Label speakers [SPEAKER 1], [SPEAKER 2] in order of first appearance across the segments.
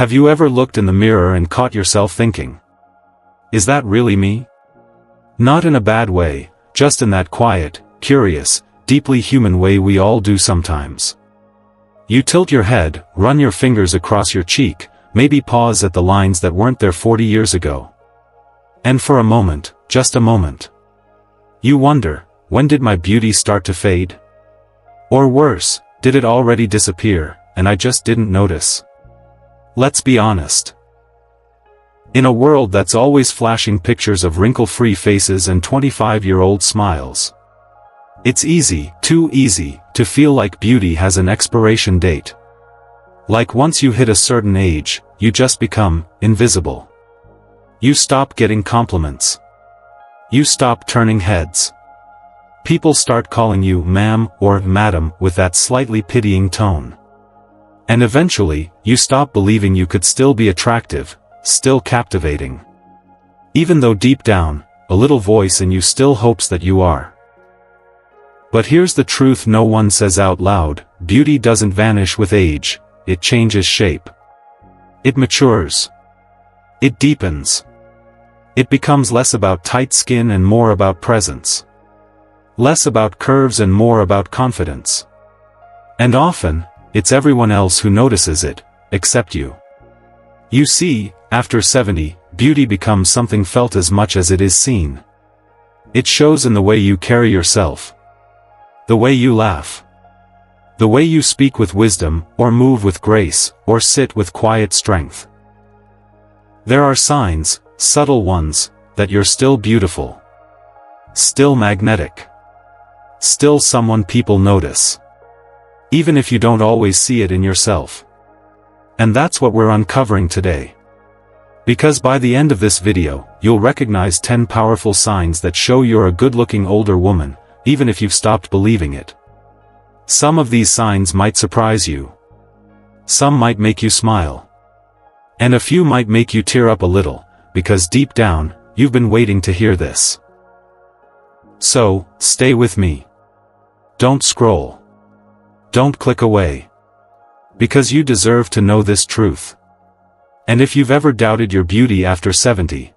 [SPEAKER 1] Have you ever looked in the mirror and caught yourself thinking, is that really me? Not in a bad way, just in that quiet, curious, deeply human way we all do sometimes. You tilt your head, run your fingers across your cheek, maybe pause at the lines that weren't there 40 years ago. And for a moment, just a moment, you wonder, when did my beauty start to fade? Or worse, did it already disappear, and I just didn't notice? Let's be honest. In a world that's always flashing pictures of wrinkle-free faces and 25-year-old smiles, it's easy, too easy, to feel like beauty has an expiration date. Like once you hit a certain age, you just become invisible. You stop getting compliments. You stop turning heads. People start calling you ma'am or madam with that slightly pitying tone. And eventually, you stop believing you could still be attractive, still captivating. Even though deep down, a little voice in you still hopes that you are. But here's the truth no one says out loud: beauty doesn't vanish with age, it changes shape. It matures. It deepens. It becomes less about tight skin and more about presence. Less about curves and more about confidence. And often, it's everyone else who notices it, except you. You see, after 70, beauty becomes something felt as much as it is seen. It shows in the way you carry yourself. The way you laugh. The way you speak with wisdom, or move with grace, or sit with quiet strength. There are signs, subtle ones, that you're still beautiful. Still magnetic. Still someone people notice. Even if you don't always see it in yourself. And that's what we're uncovering today. Because by the end of this video, you'll recognize 10 powerful signs that show you're a good-looking older woman, even if you've stopped believing it. Some of these signs might surprise you. Some might make you smile. And a few might make you tear up a little, because deep down, you've been waiting to hear this. So, stay with me. Don't scroll. Don't click away. Because you deserve to know this truth. And if you've ever doubted your beauty after 70,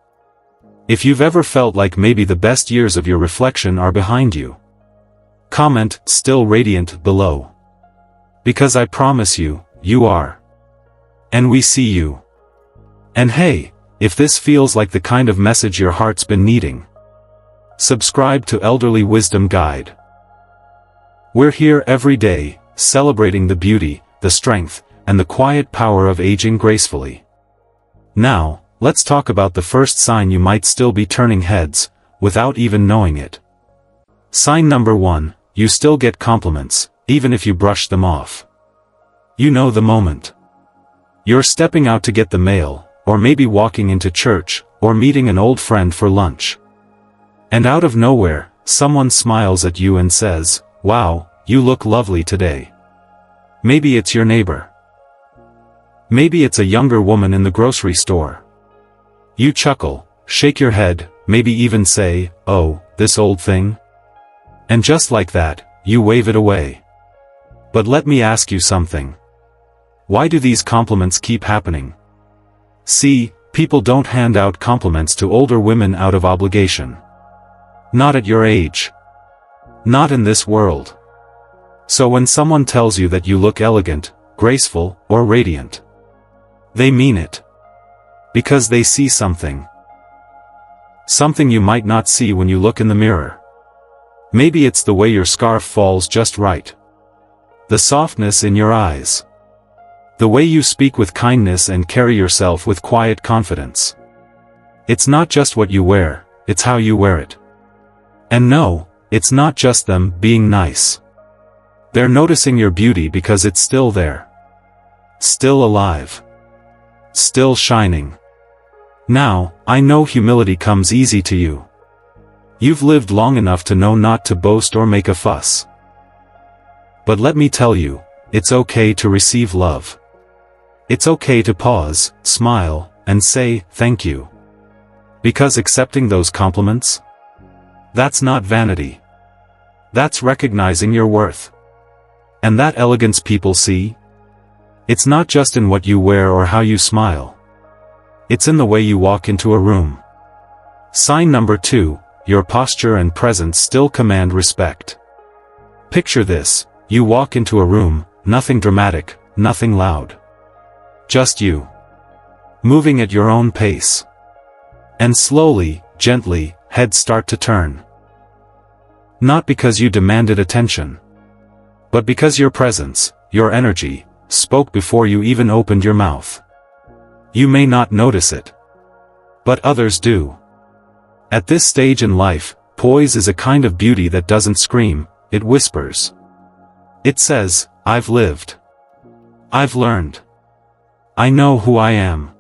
[SPEAKER 1] if you've ever felt like maybe the best years of your reflection are behind you, comment "still radiant" below. Because I promise you, you are. And we see you. And hey, if this feels like the kind of message your heart's been needing, subscribe to Elderly Wisdom Guide. We're here every day, celebrating the beauty, the strength, and the quiet power of aging gracefully. Now, let's talk about the first sign you might still be turning heads, without even knowing it. Sign number 1, you still get compliments, even if you brush them off. You know the moment. You're stepping out to get the mail, or maybe walking into church, or meeting an old friend for lunch. And out of nowhere, someone smiles at you and says, "Wow, you look lovely today." Maybe it's your neighbor. Maybe it's a younger woman in the grocery store. You chuckle, shake your head, maybe even say, "Oh, this old thing?" And just like that, you wave it away. But let me ask you something. Why do these compliments keep happening? See, people don't hand out compliments to older women out of obligation. Not at your age. Not in this world. So when someone tells you that you look elegant, graceful, or radiant, they mean it. Because they see something. Something you might not see when you look in the mirror. Maybe it's the way your scarf falls just right. The softness in your eyes. The way you speak with kindness and carry yourself with quiet confidence. It's not just what you wear, it's how you wear it. And no, it's not just them being nice. They're noticing your beauty because it's still there. Still alive. Still shining. Now, I know humility comes easy to you. You've lived long enough to know not to boast or make a fuss. But let me tell you, it's okay to receive love. It's okay to pause, smile, and say, "Thank you." Because accepting those compliments? That's not vanity. That's recognizing your worth. And that elegance people see? It's not just in what you wear or how you smile. It's in the way you walk into a room. Sign number 2, your posture and presence still command respect. Picture this, you walk into a room, nothing dramatic, nothing loud. Just you. Moving at your own pace. And slowly, gently, heads start to turn. Not because you demanded attention. But because your presence, your energy, spoke before you even opened your mouth. You may not notice it. But others do. At this stage in life, poise is a kind of beauty that doesn't scream, it whispers. It says, I've lived. I've learned. I know who I am.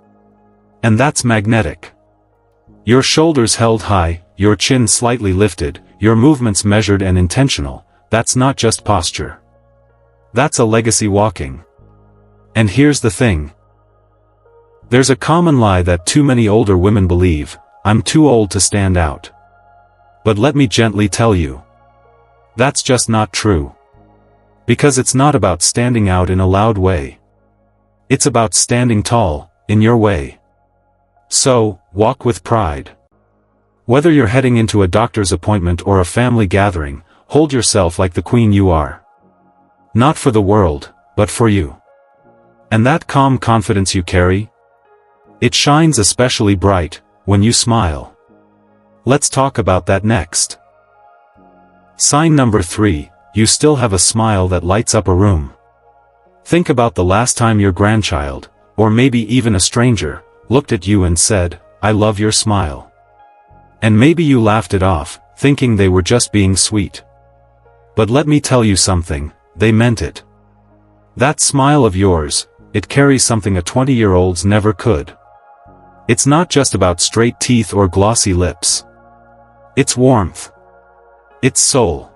[SPEAKER 1] And that's magnetic. Your shoulders held high, your chin slightly lifted, your movements measured and intentional, that's not just posture. That's a legacy walking. And here's the thing. There's a common lie that too many older women believe, I'm too old to stand out. But let me gently tell you. That's just not true. Because it's not about standing out in a loud way. It's about standing tall, in your way. So, walk with pride. Whether you're heading into a doctor's appointment or a family gathering, hold yourself like the queen you are. Not for the world, but for you. And that calm confidence you carry? It shines especially bright, when you smile. Let's talk about that next. Sign number 3, you still have a smile that lights up a room. Think about the last time your grandchild, or maybe even a stranger, looked at you and said, I love your smile. And maybe you laughed it off, thinking they were just being sweet. But let me tell you something, they meant it. That smile of yours, it carries something a 20-year-old's never could. It's not just about straight teeth or glossy lips. It's warmth. It's soul.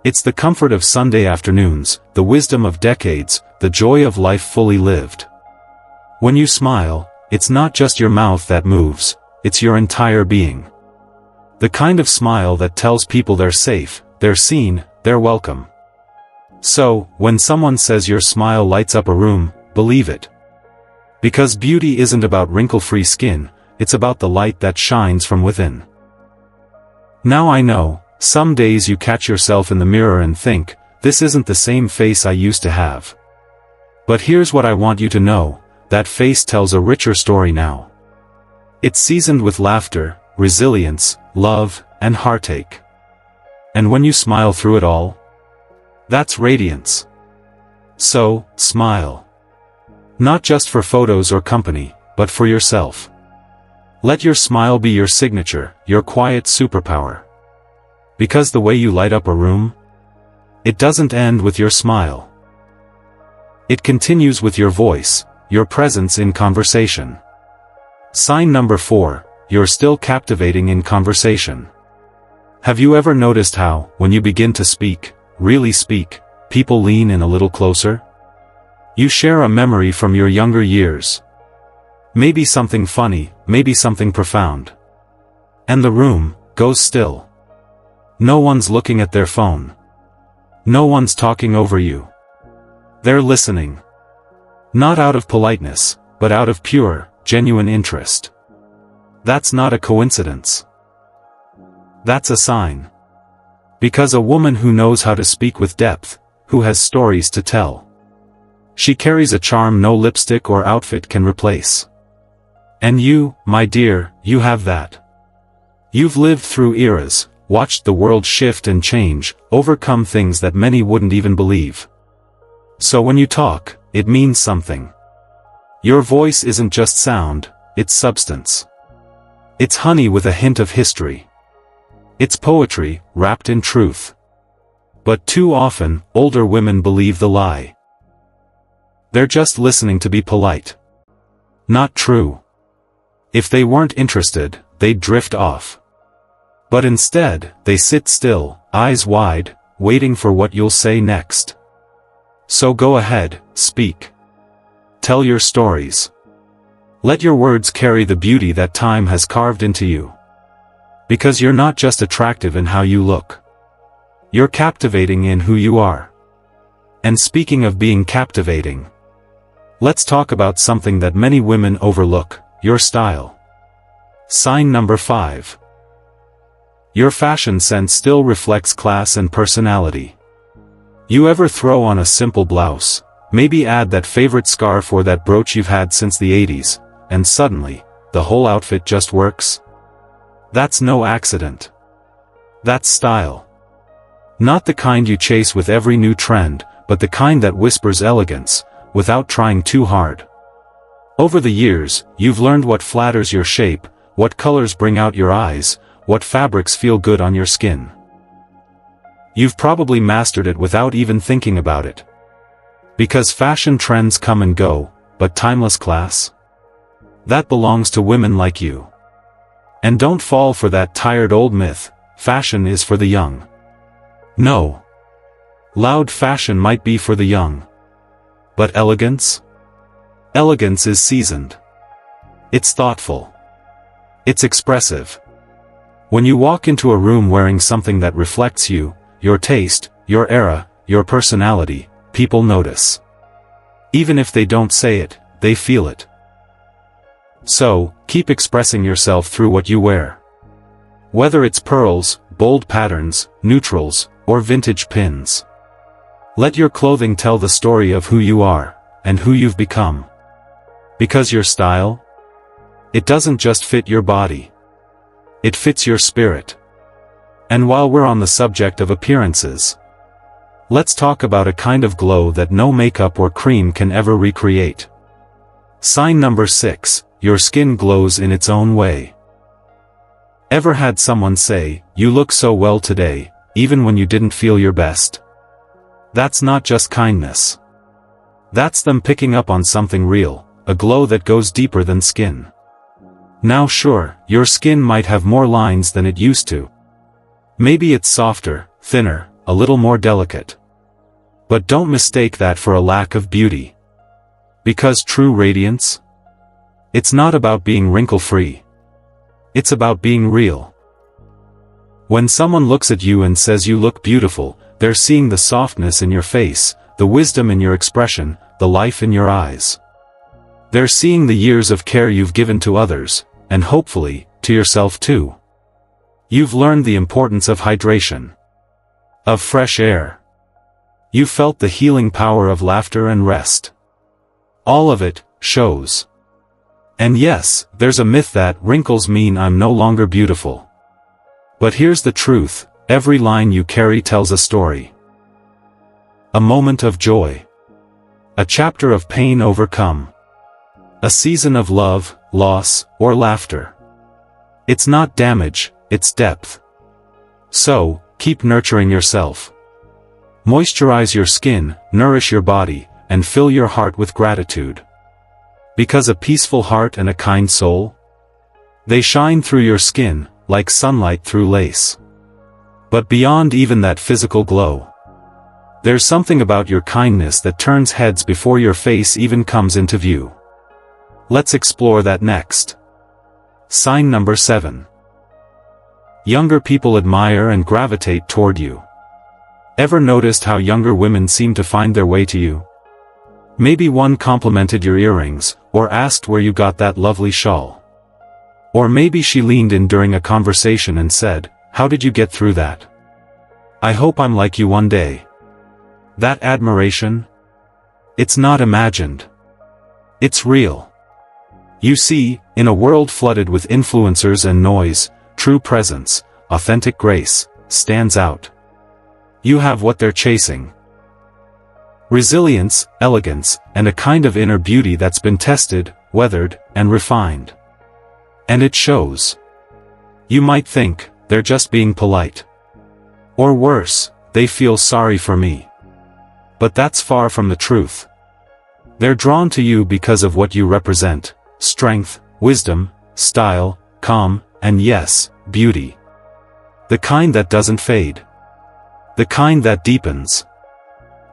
[SPEAKER 1] It's the comfort of Sunday afternoons, the wisdom of decades, the joy of life fully lived. When you smile, it's not just your mouth that moves, it's your entire being. The kind of smile that tells people they're safe, they're seen, they're welcome. So, when someone says your smile lights up a room, believe it. Because beauty isn't about wrinkle-free skin, it's about the light that shines from within. Now I know, some days you catch yourself in the mirror and think, this isn't the same face I used to have. But here's what I want you to know, that face tells a richer story now. It's seasoned with laughter, resilience, love, and heartache. And when you smile through it all, that's radiance. So, smile. Not just for photos or company, but for yourself. Let your smile be your signature, your quiet superpower. Because the way you light up a room, it doesn't end with your smile. It continues with your voice, your presence in conversation. Sign number 4, you're still captivating in conversation. Have you ever noticed how, when you begin to speak, really speak, people lean in a little closer? You share a memory from your younger years. Maybe something funny, maybe something profound. And the room goes still. No one's looking at their phone. No one's talking over you. They're listening. Not out of politeness, but out of pure, genuine interest. That's not a coincidence. That's a sign. Because a woman who knows how to speak with depth, who has stories to tell. She carries a charm no lipstick or outfit can replace. And you, my dear, you have that. You've lived through eras, watched the world shift and change, overcome things that many wouldn't even believe. So when you talk, it means something. Your voice isn't just sound, it's substance. It's honey with a hint of history. It's poetry, wrapped in truth. But too often, older women believe the lie. They're just listening to be polite. Not true. If they weren't interested, they'd drift off. But instead, they sit still, eyes wide, waiting for what you'll say next. So go ahead, speak. Tell your stories. Let your words carry the beauty that time has carved into you. Because you're not just attractive in how you look. You're captivating in who you are. And speaking of being captivating, let's talk about something that many women overlook: your style. Sign number 5. Your fashion sense still reflects class and personality. You ever throw on a simple blouse, maybe add that favorite scarf or that brooch you've had since the 80s, and suddenly, the whole outfit just works? That's no accident. That's style. Not the kind you chase with every new trend, but the kind that whispers elegance, without trying too hard. Over the years, you've learned what flatters your shape, what colors bring out your eyes, what fabrics feel good on your skin. You've probably mastered it without even thinking about it. Because fashion trends come and go, but timeless class? That belongs to women like you. And don't fall for that tired old myth: fashion is for the young. No. Loud fashion might be for the young. But elegance? Elegance is seasoned. It's thoughtful. It's expressive. When you walk into a room wearing something that reflects you, your taste, your era, your personality, people notice. Even if they don't say it, they feel it. So, keep expressing yourself through what you wear. Whether it's pearls, bold patterns, neutrals, or vintage pins. Let your clothing tell the story of who you are, and who you've become. Because your style? It doesn't just fit your body. It fits your spirit. And while we're on the subject of appearances, let's talk about a kind of glow that no makeup or cream can ever recreate. Sign number 6, your skin glows in its own way. Ever had someone say, "You look so well today," even when you didn't feel your best? That's not just kindness. That's them picking up on something real, a glow that goes deeper than skin. Now sure, your skin might have more lines than it used to. Maybe it's softer, thinner, a little more delicate. But don't mistake that for a lack of beauty. Because true radiance? It's not about being wrinkle-free. It's about being real. When someone looks at you and says you look beautiful, they're seeing the softness in your face, the wisdom in your expression, the life in your eyes. They're seeing the years of care you've given to others, and hopefully, to yourself too. You've learned the importance of hydration. Of fresh air. You've felt the healing power of laughter and rest. All of it shows. And yes, there's a myth that wrinkles mean I'm no longer beautiful. But here's the truth: every line you carry tells a story. A moment of joy. A chapter of pain overcome. A season of love, loss, or laughter. It's not damage, it's depth. So, keep nurturing yourself. Moisturize your skin, nourish your body, and fill your heart with gratitude. Because a peaceful heart and a kind soul, they shine through your skin, like sunlight through lace. But beyond even that physical glow, there's something about your kindness that turns heads before your face even comes into view. Let's explore that next. Sign number 7. Younger people admire and gravitate toward you. Ever noticed how younger women seem to find their way to you? Maybe one complimented your earrings, or asked where you got that lovely shawl. Or maybe she leaned in during a conversation and said, "How did you get through that? I hope I'm like you one day." That admiration? It's not imagined. It's real. You see, in a world flooded with influencers and noise, true presence, authentic grace, stands out. You have what they're chasing. Resilience, elegance, and a kind of inner beauty that's been tested, weathered, and refined. And it shows. You might think, they're just being polite. Or worse, they feel sorry for me. But that's far from the truth. They're drawn to you because of what you represent: strength, wisdom, style, calm, and yes, beauty. The kind that doesn't fade. The kind that deepens.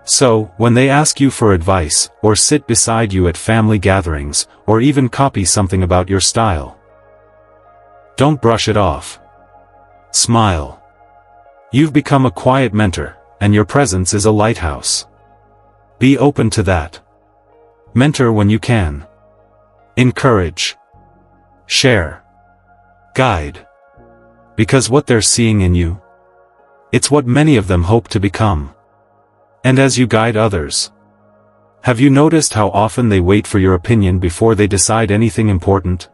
[SPEAKER 1] So, when they ask you for advice, or sit beside you at family gatherings, or even copy something about your style, don't brush it off. Smile. You've become a quiet mentor, and your presence is a lighthouse. Be open to that. Mentor when you can. Encourage. Share. Guide. Because what they're seeing in you, it's what many of them hope to become. And as you guide others, have you noticed how often they wait for your opinion before they decide anything important?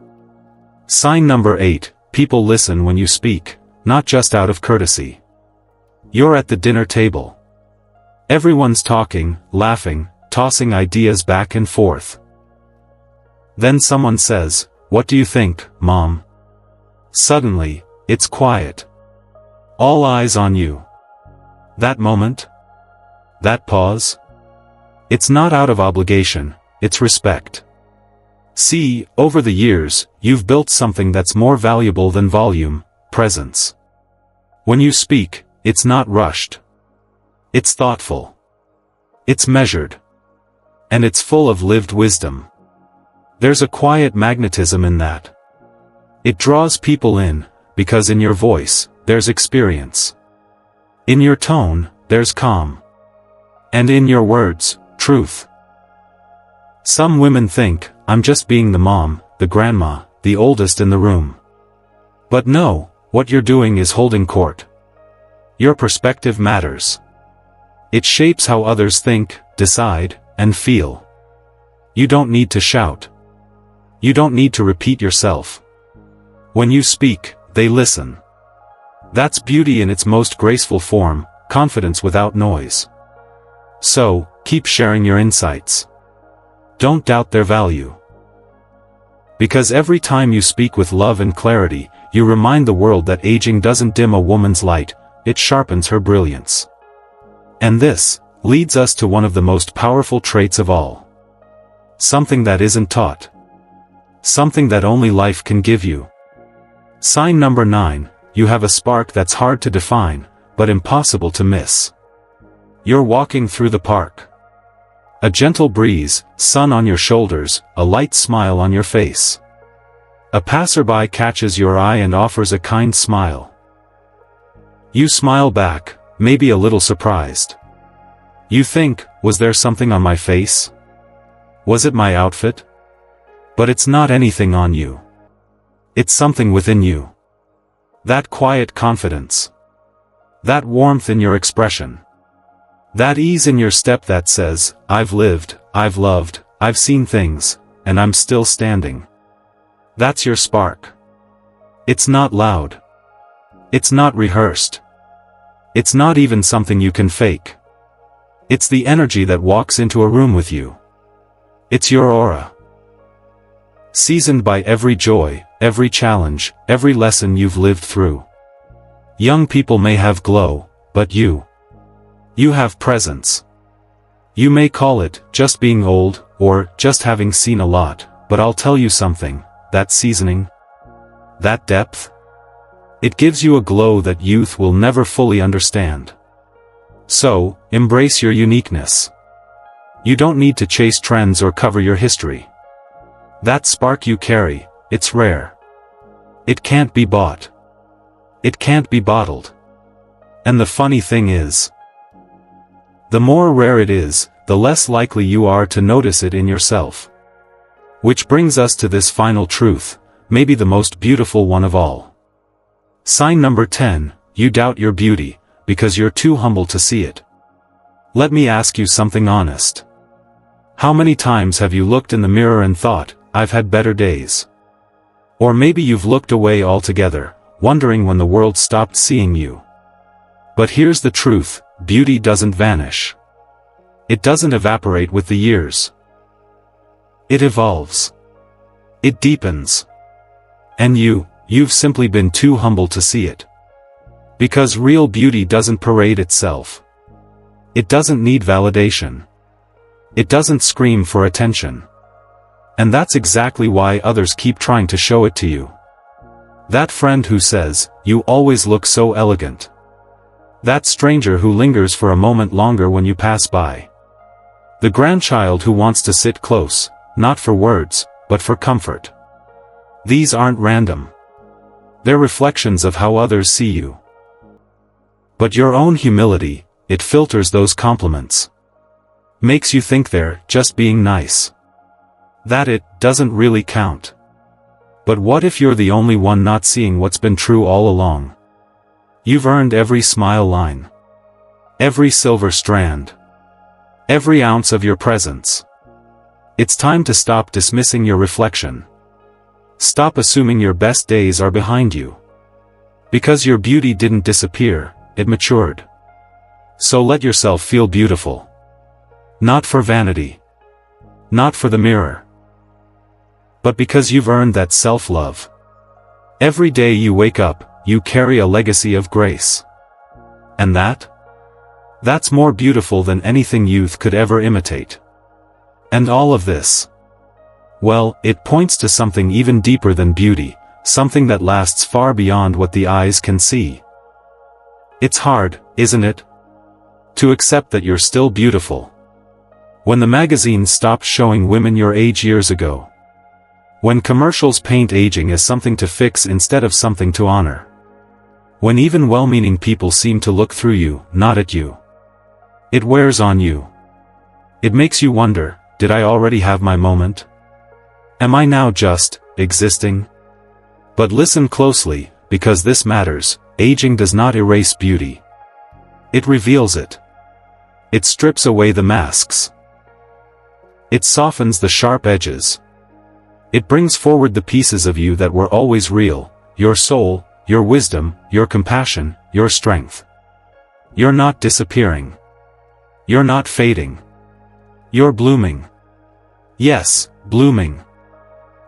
[SPEAKER 1] Sign number 8, people listen when you speak, not just out of courtesy. You're at the dinner table. Everyone's talking, laughing, tossing ideas back and forth. Then someone says, "What do you think, Mom?" Suddenly, it's quiet. All eyes on you. That moment? That pause? It's not out of obligation, it's respect. See, over the years, you've built something that's more valuable than volume, presence. When you speak, it's not rushed. It's thoughtful. It's measured. And it's full of lived wisdom. There's a quiet magnetism in that. It draws people in, because in your voice, there's experience. In your tone, there's calm. And in your words, truth. Some women think, I'm just being the mom, the grandma, the oldest in the room. But no, what you're doing is holding court. Your perspective matters. It shapes how others think, decide, and feel. You don't need to shout. You don't need to repeat yourself. When you speak, they listen. That's beauty in its most graceful form, confidence without noise. So, keep sharing your insights. Don't doubt their value. Because every time you speak with love and clarity, you remind the world that aging doesn't dim a woman's light, it sharpens her brilliance. And this leads us to one of the most powerful traits of all. Something that isn't taught. Something that only life can give you. Sign number 9, you have a spark that's hard to define, but impossible to miss. You're walking through the park. A gentle breeze, sun on your shoulders, a light smile on your face. A passerby catches your eye and offers a kind smile. You smile back, maybe a little surprised. You think, was there something on my face? Was it my outfit? But it's not anything on you. It's something within you. That quiet confidence. That warmth in your expression. That ease in your step that says, I've lived, I've loved, I've seen things, and I'm still standing. That's your spark. It's not loud. It's not rehearsed. It's not even something you can fake. It's the energy that walks into a room with you. It's your aura. Seasoned by every joy, every challenge, every lesson you've lived through. Young people may have glow, but you have presence. You may call it just being old, or just having seen a lot, but I'll tell you something, that seasoning, that depth, it gives you a glow that youth will never fully understand. So, embrace your uniqueness. You don't need to chase trends or cover your history. That spark you carry, it's rare. It can't be bought. It can't be bottled. And the funny thing is, the more rare it is, the less likely you are to notice it in yourself. Which brings us to this final truth, maybe the most beautiful one of all. Sign number 10, you doubt your beauty, because you're too humble to see it. Let me ask you something honest. How many times have you looked in the mirror and thought, I've had better days? Or maybe you've looked away altogether, wondering when the world stopped seeing you. But here's the truth, beauty doesn't vanish. It doesn't evaporate with the years. It evolves. It deepens. And you've simply been too humble to see it. Because real beauty doesn't parade itself. It doesn't need validation. It doesn't scream for attention. And that's exactly why others keep trying to show it to you. That friend who says, you always look so elegant. That stranger who lingers for a moment longer when you pass by. The grandchild who wants to sit close, not for words, but for comfort. These aren't random. They're reflections of how others see you. But your own humility, it filters those compliments. Makes you think they're just being nice. That it doesn't really count. But what if you're the only one not seeing what's been true all along? You've earned every smile line. Every silver strand. Every ounce of your presence. It's time to stop dismissing your reflection. Stop assuming your best days are behind you. Because your beauty didn't disappear, it matured. So let yourself feel beautiful. Not for vanity. Not for the mirror. But because you've earned that self-love. Every day you wake up, you carry a legacy of grace. And that's more beautiful than anything youth could ever imitate. And all of this, well, it points to something even deeper than beauty, something that lasts far beyond what the eyes can see. It's hard, isn't it? To accept that you're still beautiful. When the magazines stopped showing women your age years ago. When commercials paint aging as something to fix instead of something to honor. When even well-meaning people seem to look through you, not at you. It wears on you. It makes you wonder, did I already have my moment? Am I now just existing? But listen closely, because this matters. Aging does not erase beauty. It reveals it. It strips away the masks. It softens the sharp edges. It brings forward the pieces of you that were always real, your soul, your wisdom, your compassion, your strength. You're not disappearing. You're not fading. You're blooming. Yes, blooming.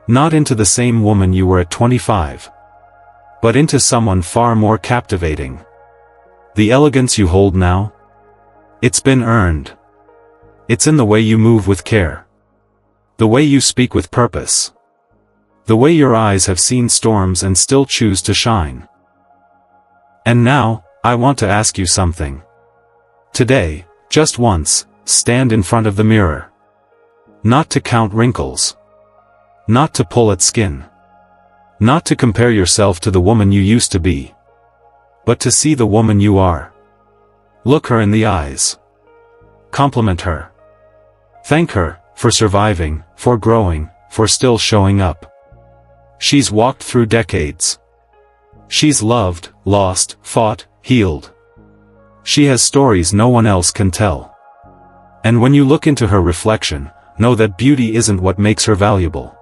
[SPEAKER 1] Not into the same woman you were at 25. But into someone far more captivating. The elegance you hold now? It's been earned. It's in the way you move with care. The way you speak with purpose. The way your eyes have seen storms and still choose to shine. And now, I want to ask you something. Today, just once, stand in front of the mirror. Not to count wrinkles. Not to pull at skin. Not to compare yourself to the woman you used to be. But to see the woman you are. Look her in the eyes. Compliment her. Thank her, for surviving, for growing, for still showing up. She's walked through decades. She's loved, lost, fought, healed. She has stories no one else can tell. And when you look into her reflection, know that beauty isn't what makes her valuable.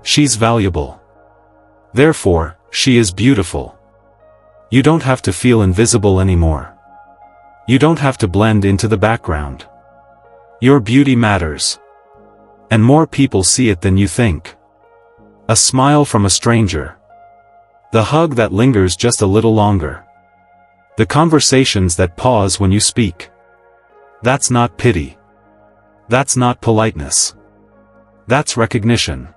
[SPEAKER 1] She's valuable. Therefore, she is beautiful. You don't have to feel invisible anymore. You don't have to blend into the background. Your beauty matters. And more people see it than you think. A smile from a stranger. The hug that lingers just a little longer. The conversations that pause when you speak. That's not pity. That's not politeness. That's recognition.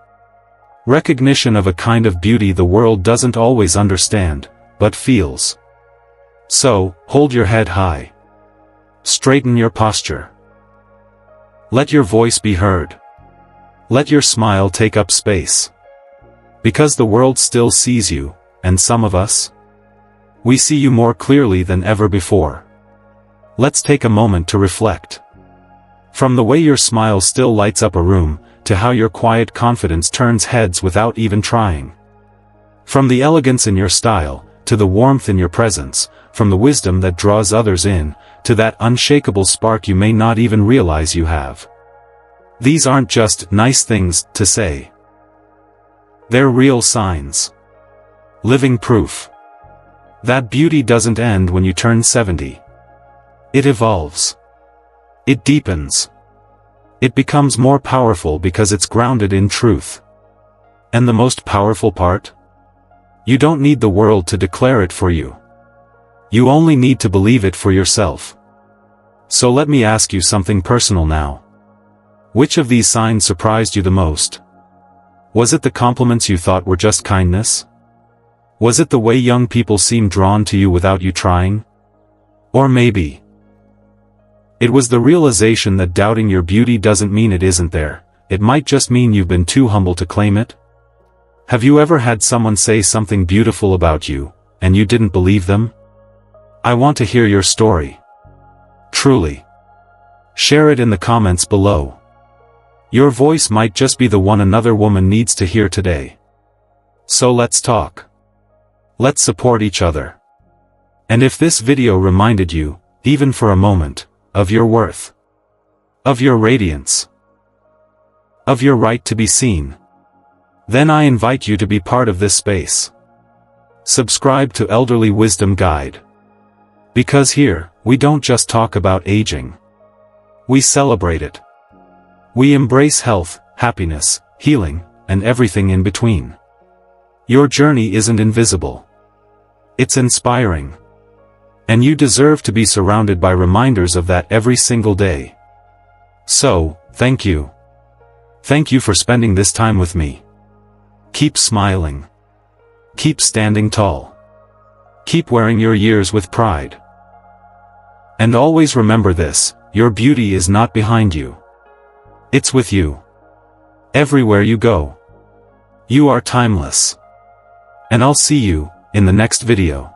[SPEAKER 1] Recognition of a kind of beauty the world doesn't always understand, but feels. So, hold your head high. Straighten your posture. Let your voice be heard. Let your smile take up space. Because the world still sees you, and some of us, we see you more clearly than ever before. Let's take a moment to reflect. From the way your smile still lights up a room, to how your quiet confidence turns heads without even trying. From the elegance in your style, to the warmth in your presence, from the wisdom that draws others in, to that unshakable spark you may not even realize you have. These aren't just nice things to say. They're real signs. Living proof. That beauty doesn't end when you turn 70. It evolves. It deepens. It becomes more powerful because it's grounded in truth. And the most powerful part? You don't need the world to declare it for you. You only need to believe it for yourself. So let me ask you something personal now. Which of these signs surprised you the most? Was it the compliments you thought were just kindness? Was it the way young people seemed drawn to you without you trying? Or maybe it was the realization that doubting your beauty doesn't mean it isn't there, it might just mean you've been too humble to claim it? Have you ever had someone say something beautiful about you, and you didn't believe them? I want to hear your story. Truly. share it in the comments below. Your voice might just be the one another woman needs to hear today. So let's talk. Let's support each other. And if this video reminded you, even for a moment, of your worth, of your radiance, of your right to be seen, then I invite you to be part of this space. Subscribe to Elderly Wisdom Guide. Because here, we don't just talk about aging. We celebrate it. We embrace health, happiness, healing, and everything in between. Your journey isn't invisible. It's inspiring. And you deserve to be surrounded by reminders of that every single day. So, thank you. Thank you for spending this time with me. Keep smiling. Keep standing tall. Keep wearing your years with pride. And always remember this, your beauty is not behind you. It's with you. Everywhere you go. You are timeless. And I'll see you in the next video.